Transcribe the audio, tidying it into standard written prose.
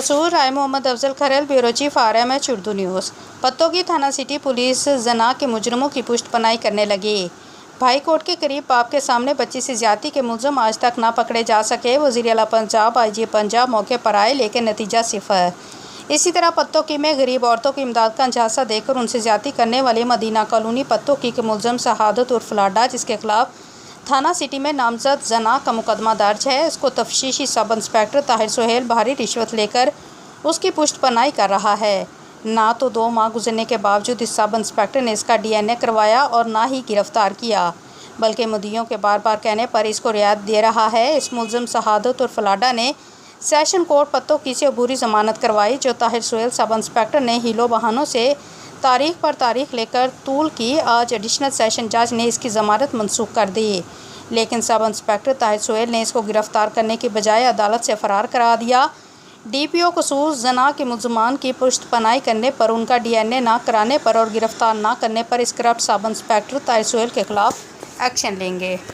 कसूर Rai Mohammad Afzal Kharal, bureau chief RMH Urdu news. Pattoki थाना city police जना के मुजरमों की पुष्टपनाही करने लगी। भाई कोट के करीब बाप के सामने बच्ची से ज्यादती के मुलजम आज तक ना पकड़े जा सके। वज़ीर आला पंजाब IG पंजाब मौके पर आए लेकिन नतीजा सिफर। इसी तरह पत्तोगी में गरीब औरतों की इमदाद का झांसा देकर उनसे ज्यादती करने वाले मदीना कॉलोनी पत्तोगी के मुलजम शहादत उर्फ लाडा, जिसके खिलाफ थाना सिटी में नामजद जना का मुकदमा दर्ज है, इसको तफ्तीशी सब इंस्पेक्टर ताहिर सुहेल भारी रिश्वत लेकर उसकी पुष्टपनाही कर रहा है। ना तो 2 माह गुजरने के बावजूद इस सब इंस्पेक्टर ने इसका DNA करवाया और ना ही गिरफ्तार किया, बल्कि मुद्दियों के बार बार कहने पर इसको रियायत दे रहा है। इस मुलजम शहादत और फलाडा ने सेशन कोर्ट पत्तोगी से अबूरी जमानत करवाई, जो ताहिर सुहेल सब इंस्पेक्टर ने हीलो बहानों से तारीख पर तारीख लेकर तूल की। आज एडिशनल सेशन जज ने इसकी ज़मानत मनसूख कर दी, लेकिन सब इंस्पेक्टर ताहिर सुहेल ने इसको गिरफ्तार करने की बजाय अदालत से फ़रार करा दिया। DPO कसूर जना के मुलजमान की पुष्टपनाही करने पर, उनका DNA ना कराने पर और गिरफ्तार ना करने पर इस corrupt sub inspector Tahir Suhail के खिलाफ एक्शन लेंगे।